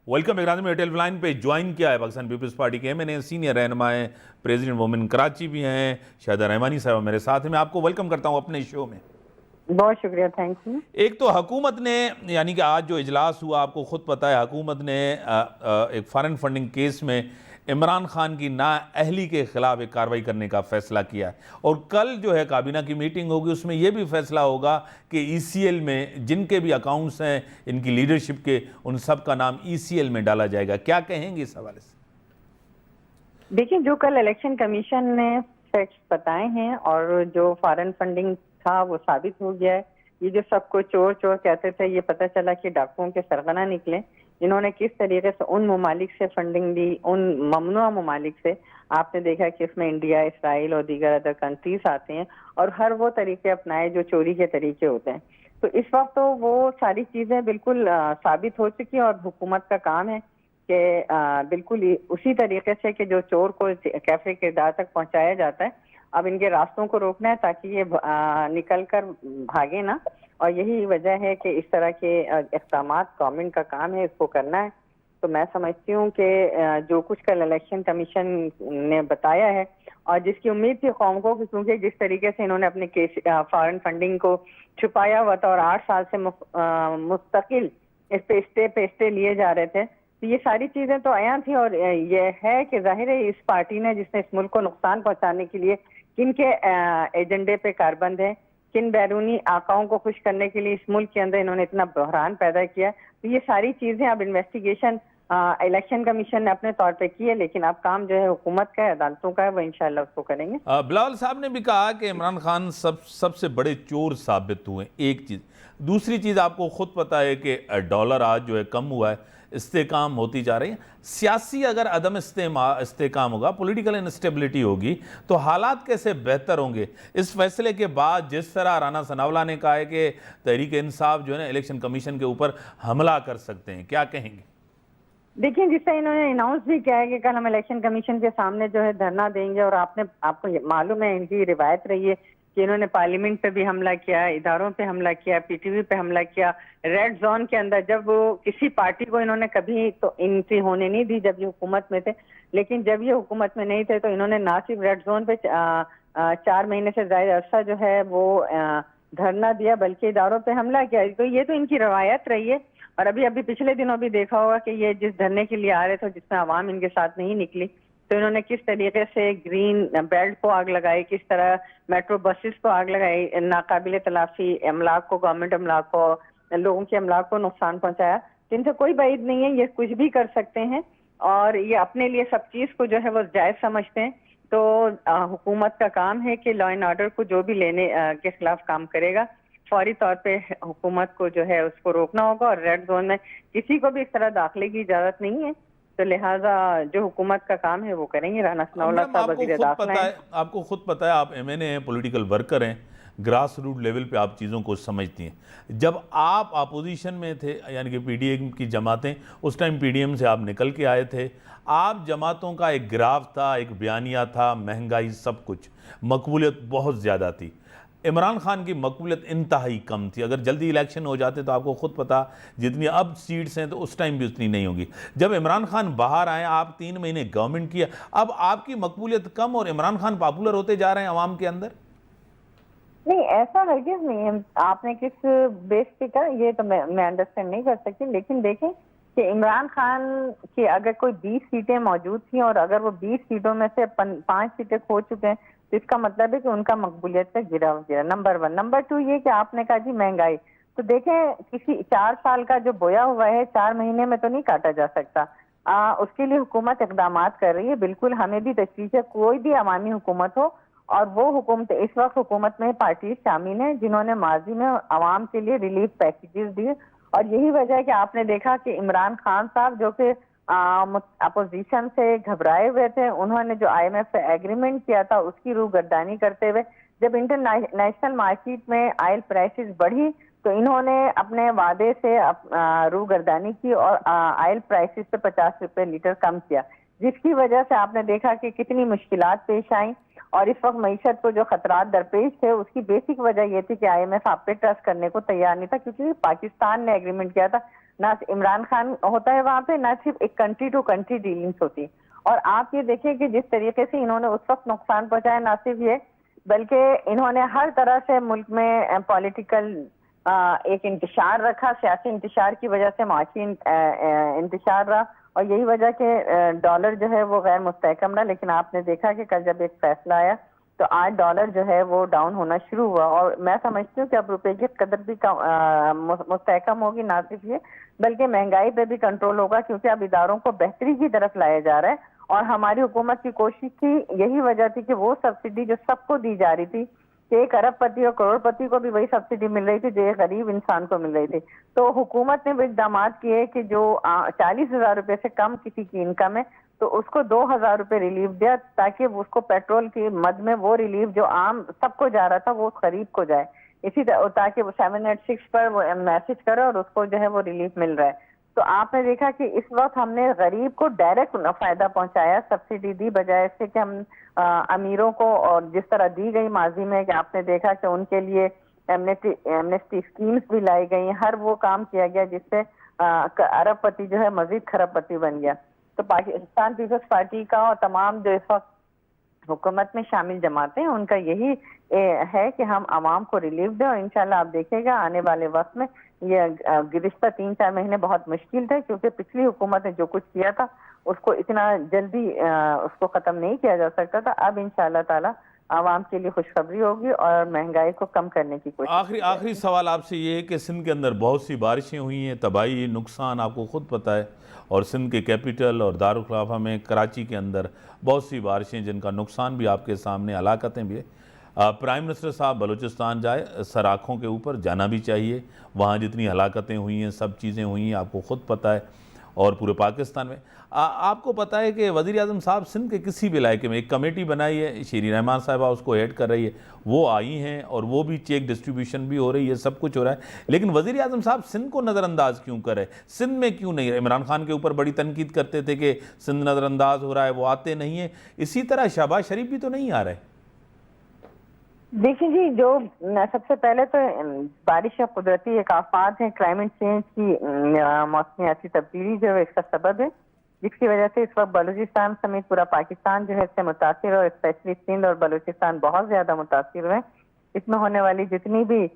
Welcome اگرام میں ٹیلی line پہ join کیا ہے پاکستان پیپلز پارٹی کے ایم این اے سینئر رہنما ہیں، پریزیڈنٹ وومن کراچی بھی ہیں، شاہدہ رحمانی صاحب میرے ساتھ ہیں. میں آپ کو ویلکم کرتا ہوں اپنے شو میں. بہت شکریہ، تھینک یو. ایک تو حکومت نے یعنی کہ آج جو اجلاس ہوا آپ کو خود پتہ ہے، حکومت نے ایک فارن فنڈنگ کیس میں عمران خان کی نااہلی کے خلاف ایک کارروائی کرنے کا فیصلہ کیا ہے، اور کل جو ہے کابینہ کی میٹنگ ہوگی، اس میں یہ بھی فیصلہ ہوگا کہ ای سی ایل میں جن کے بھی اکاؤنٹس ہیں ان کی لیڈرشپ کے، ان سب کا نام ای سی ایل میں ڈالا جائے گا. کیا کہیں گے اس حوالے سے؟ دیکھیں، جو کل الیکشن کمیشن نے فیکٹس بتائے ہیں اور جو فارن فنڈنگ تھا وہ ثابت ہو گیا ہے. یہ جو سب کو چور چور کہتے تھے، یہ پتہ چلا کہ ڈاکوؤں کے سرغنہ نکلے. انہوں نے کس طریقے سے ان ممالک سے فنڈنگ لی، ان ممنوع ممالک سے. آپ نے دیکھا کہ اس میں انڈیا، اسرائیل اور دیگر ادر کنٹریز آتے ہیں، اور ہر وہ طریقے اپنائے جو چوری کے طریقے ہوتے ہیں. تو اس وقت تو وہ ساری چیزیں بالکل ثابت ہو چکی ہیں، اور حکومت کا کام ہے کہ بالکل اسی طریقے سے کہ جو چور کو کیفے کردار تک پہنچایا جاتا ہے، اب ان کے راستوں کو روکنا ہے تاکہ یہ نکل کر بھاگے نہ. اور یہی وجہ ہے کہ اس طرح کے اقدامات گورنمنٹ کا کام ہے، اس کو کرنا ہے. تو میں سمجھتی ہوں کہ جو کچھ کل الیکشن کمیشن نے بتایا ہے، اور جس کی امید تھی قوم کو، کیونکہ جس طریقے سے انہوں نے اپنے فارن فنڈنگ کو چھپایا ہوا تھا اور 8 سال سے مستقل اس پہ اسٹے لیے جا رہے تھے، تو یہ ساری چیزیں تو عیاں تھیں. اور یہ ہے کہ ظاہر ہے اس پارٹی نے، جس نے اس ملک کو نقصان پہنچانے کے لیے کن کے ایجنڈے پہ کاربند ہے، کن بیرونی آقاؤں کو خوش کرنے کے لیے اس ملک کے اندر انہوں نے اتنا بحران پیدا کیا. تو یہ ساری چیزیں اب انویسٹیگیشن الیکشن کمیشن نے اپنے طور پہ کی ہے، لیکن اب کام جو ہے حکومت کا ہے، عدالتوں کا ہے، وہ انشاءاللہ اس کو کریں گے. بلاول صاحب نے بھی کہا کہ عمران خان سب سے بڑے چور ثابت ہوئے. ایک چیز. دوسری چیز آپ کو خود پتہ ہے کہ ڈالر آج جو ہے کم ہوا ہے، استحکام ہوتی جا رہی ہے. سیاسی اگر عدم استحکام ہوگا، پولیٹیکل انسٹیبلٹی ہوگی، تو حالات کیسے بہتر ہوں گے؟ اس فیصلے کے بعد جس طرح رانا ثناءاللہ نے کہا ہے کہ تحریک انصاف جو ہے نا الیکشن کمیشن کے اوپر حملہ کر سکتے ہیں، کیا کہیں گے؟ دیکھیں، جس سے انہوں نے اناؤنس بھی کیا ہے کہ کل ہم الیکشن کمیشن کے سامنے جو ہے دھرنا دیں گے. اور آپ کو معلوم ہے ان کی روایت رہی ہے کہ انہوں نے پارلیمنٹ پہ بھی حملہ کیا، اداروں پہ حملہ کیا، پی ٹی وی پہ حملہ کیا، ریڈ زون کے اندر. جب وہ کسی پارٹی کو انہوں نے کبھی تو انٹری ہونے نہیں دی جب یہ حکومت میں تھے، لیکن جب یہ حکومت میں نہیں تھے تو انہوں نے نہ صرف ریڈ زون پہ 4 مہینے سے زائد عرصہ جو ہے وہ دھرنا دیا، بلکہ اداروں پہ حملہ کیا. تو یہ تو ان کی روایت رہی ہے. اور ابھی پچھلے دنوں بھی دیکھا ہوگا کہ یہ جس دھرنے کے لیے آ رہے تھے، جس میں عوام ان کے ساتھ نہیں نکلی، تو انہوں نے کس طریقے سے گرین بیلٹ کو آگ لگائی، کس طرح میٹرو بسز کو آگ لگائی، ناقابل تلافی املاک کو، گورنمنٹ املاک کو، لوگوں کے املاک کو نقصان پہنچایا. ان سے کوئی بعید نہیں ہے، یہ کچھ بھی کر سکتے ہیں، اور یہ اپنے لیے سب چیز کو جو ہے وہ جائز سمجھتے ہیں. تو حکومت کا کام ہے کہ لا اینڈ آرڈر کو جو بھی لینے کے خلاف کام کرے گا، فوری طور پہ حکومت کو جو ہے اس کو روکنا ہوگا. اور ریڈ زون میں کسی کو بھی اس طرح داخلے کی اجازت نہیں ہے، تو لہٰذا جو حکومت کا کام ہے وہ کریں گے. رانا ثناءاللہ صاحب وزیر داخلہ ہیں. آپ کو خود پتہ ہے، آپ ایم این اے ہیں، پولیٹیکل ورکر ہیں، گراس روٹ لیول پہ آپ چیزوں کو سمجھتی ہیں. جب آپ اپوزیشن میں تھے، یعنی کہ پی ڈی ایم کی جماعتیں، اس ٹائم پی ڈی ایم سے آپ نکل کے آئے تھے، آپ جماعتوں کا ایک گراف تھا، ایک بیانیہ تھا، مہنگائی، سب کچھ، مقبولیت بہت زیادہ تھی. عمران خان کی مقبولیت انتہائی کم تھی. اگر جلدی الیکشن ہو جاتے تو آپ کو خود پتا جتنی اب سیٹس ہیں تو اس ٹائم بھی اتنی نہیں ہوگی. جب عمران خان باہر آئے، آپ 3 مہینے گورنمنٹ کیا، اب آپ کی مقبولیت کم اور عمران خان پاپولر ہوتے جا رہے ہیں عوام کے اندر. نہیں، ایسا ہرگز نہیں ہے. آپ نے کس بیس پہ کہا یہ تو میں انڈرسٹینڈ نہیں کر سکتی. لیکن دیکھیں کہ عمران خان کی اگر کوئی 20 سیٹیں موجود تھیں، اور اگر وہ 20 سیٹوں میں سے 5 سیٹیں کھو چکے ہیں، تو اس کا مطلب ہے کہ ان کا مقبولیت پہ گرا. نمبر 1. نمبر 2 یہ کہ آپ نے کہا جی مہنگائی، تو دیکھیں کسی 4 سال کا جو بویا ہوا ہے 4 مہینے میں تو نہیں کاٹا جا سکتا. اس کے لیے حکومت اقدامات کر رہی ہے. بالکل ہمیں بھی تشویش ہے، کوئی بھی عوامی حکومت ہو، اور وہ حکومت اس وقت حکومت میں پارٹیز شامل ہیں جنہوں نے ماضی میں عوام کے لیے ریلیف پیکیجز دیے. اور یہی وجہ ہے کہ آپ نے دیکھا کہ عمران خان صاحب جو کہ اپوزیشن سے گھبرائے ہوئے تھے، انہوں نے جو آئی ایم ایف سے ایگریمنٹ کیا تھا اس کی روگردانی کرتے ہوئے جب انٹرنیشنل مارکیٹ میں آئل پرائسز بڑھی تو انہوں نے اپنے وعدے سے روگردانی کی اور آئل پرائسز پہ 50 روپے لیٹر کم کیا، جس کی وجہ سے آپ نے دیکھا کہ کتنی مشکلات پیش آئیں، اور اس وقت معیشت کو جو خطرات درپیش تھے اس کی بیسک وجہ یہ تھی کہ آئی ایم ایف آپ پہ ٹرسٹ کرنے کو تیار نہیں تھا، کیونکہ پاکستان نے ایگریمنٹ کیا تھا، نہ عمران خان ہوتا ہے وہاں پہ، نہ صرف ایک کنٹری ٹو کنٹری ڈیلنگس ہوتی. اور آپ یہ دیکھیں کہ جس طریقے سے انہوں نے اس وقت نقصان پہنچایا، نہ صرف یہ بلکہ انہوں نے ہر طرح سے ملک میں پولیٹیکل ایک انتشار رکھا، سیاسی انتشار کی وجہ سے معاشی انتشار رہا، اور یہی وجہ کہ ڈالر جو ہے وہ غیر مستحکم رہا. لیکن آپ نے دیکھا کہ کل جب ایک فیصلہ آیا تو آج ڈالر جو ہے وہ ڈاؤن ہونا شروع ہوا، اور میں سمجھتی ہوں کہ اب روپے کی قدر بھی مستحکم ہوگی، نہ صرف یہ بلکہ مہنگائی پہ بھی کنٹرول ہوگا، کیونکہ اب اداروں کو بہتری کی طرف لایا جا رہا ہے. اور ہماری حکومت کی کوشش تھی، یہی وجہ تھی کہ وہ سبسڈی جو سب کو دی جا رہی تھی، کہ ایک ارب پتی اور کروڑ پتی کو بھی وہی سبسڈی مل رہی تھی جو ایک غریب انسان کو مل رہی تھی. تو حکومت نے بھی اقدامات کیے کہ جو 40,000 روپے سے کم کسی کی انکم ہے تو اس کو 2,000 روپے ریلیف دیا، تاکہ اس کو پیٹرول کی مد میں وہ ریلیف جو عام سب کو جا رہا تھا وہ غریب کو جائے، اسی طرح تاکہ وہ 786 پر وہ میسج کرے اور اس کو جو ہے وہ ریلیف مل رہا ہے. تو آپ نے دیکھا کہ اس وقت ہم نے غریب کو ڈائریکٹ فائدہ پہنچایا، سبسڈی دی، بجائے اس سے کہ ہم امیروں کو، اور جس طرح دی گئی ماضی میں کہ آپ نے دیکھا کہ ان کے لیے ایمنسٹی اسکیمز بھی لائی گئی، ہر وہ کام کیا گیا جس سے ارب پتی جو ہے مزید کھرب پتی بن گیا. تو پاکستان پیپلز پارٹی کا اور تمام جو اس وقت حکومت میں شامل جماعتیں ان کا یہی ہے کہ ہم عوام کو ریلیف دیں، اور انشاءاللہ آپ دیکھیں گا آنے والے وقت میں یہ گزشتہ 3-4 مہینے بہت مشکل تھے، کیونکہ پچھلی حکومت نے جو کچھ کیا تھا اس کو اتنا جلدی اس کو ختم نہیں کیا جا سکتا تھا. اب انشاءاللہ تعالی عوام کے لیے خوشخبری ہوگی اور مہنگائی کو کم کرنے کی کوشش. آخری سوال آپ سے یہ ہے کہ سندھ کے اندر بہت سی بارشیں ہوئی ہیں، تباہی نقصان آپ کو خود پتہ ہے، اور سندھ کے کیپٹل اور دارالخلافہ میں کراچی کے اندر بہت سی بارشیں جن کا نقصان بھی آپ کے سامنے، ہلاکتیں بھی ہے. پرائم منسٹر صاحب بلوچستان جائے، سر آنکھوں کے اوپر جانا بھی چاہیے، وہاں جتنی ہلاکتیں ہوئی ہیں، سب چیزیں ہوئی ہیں، آپ کو خود پتہ ہے، اور پورے پاکستان میں. آپ کو پتہ ہے کہ وزیر اعظم صاحب سندھ کے کسی بھی علاقے میں ایک کمیٹی بنائی ہے، شیری رحمان صاحبہ اس کو ہیڈ کر رہی ہے، وہ آئی ہیں اور وہ بھی چیک ڈسٹریبیوشن بھی ہو رہی ہے، سب کچھ ہو رہا ہے. لیکن وزیر اعظم صاحب سندھ کو نظر انداز کیوں کرے؟ سندھ میں کیوں نہیں رہے؟ عمران خان کے اوپر بڑی تنقید کرتے تھے کہ سندھ نظر انداز ہو رہا ہے، وہ آتے نہیں ہیں. اسی طرح شہباز شریف بھی تو نہیں آ رہے. دیکھیں جی، جو سب سے پہلے تو بارش یا قدرتی ایک آفات ہیں، کلائمیٹ چینج کی موسمیاتی تبدیلی جو ہے اس کا سبب ہے، جس کی وجہ سے اس وقت بلوچستان سمیت پورا پاکستان جو ہے اس سے متاثر، اور اسپیشلی سندھ اور بلوچستان بہت زیادہ متاثر ہوئے. اس میں ہونے والی جتنی بھی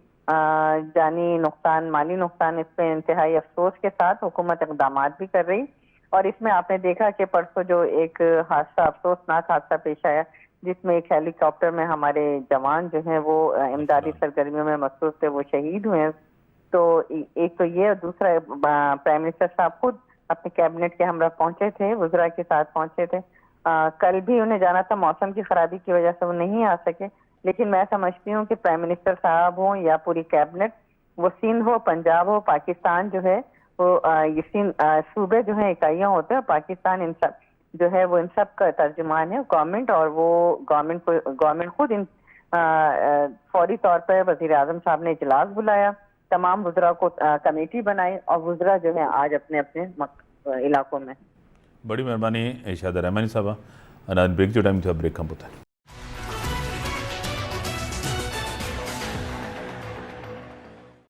جانی نقصان، مالی نقصان، اس پہ انتہائی افسوس کے ساتھ حکومت اقدامات بھی کر رہی. اور اس میں آپ نے دیکھا کہ پرسوں جو ایک حادثہ، افسوسناک حادثہ پیش آیا، جس میں ایک ہیلی کاپٹر میں ہمارے جوان جو ہیں وہ امدادی سرگرمیوں میں مصروف تھے، وہ شہید ہوئے ہیں. تو ایک تو یہ، اور دوسرا پرائم منسٹر صاحب خود اپنے کیبنٹ کے ہمراہ پہنچے تھے، وزراء کے ساتھ پہنچے تھے. کل بھی انہیں جانا تھا، موسم کی خرابی کی وجہ سے وہ نہیں آ سکے. لیکن میں سمجھتی ہوں کہ پرائم منسٹر صاحب ہوں یا پوری کیبنٹ، وہ سندھ ہو، پنجاب ہو، پاکستان جو ہے وہ صوبے جو ہیں اکائیاں ہوتے ہیں، اور پاکستان ان سب جو ہے وہ ان سب کا ترجمان ہے گورنمنٹ. اور وہ گورنمنٹ خود فوری طور پر وزیر اعظم صاحب نے اجلاس بلایا، تمام وزراء کو کمیٹی بنائی، اور وزراء جو ہیں آج اپنے اپنے علاقوں میں. بڑی مہربانی ارشاد رحمانی صاحبہ. بریک جو ٹائم تھا بریک ہم بتائیں.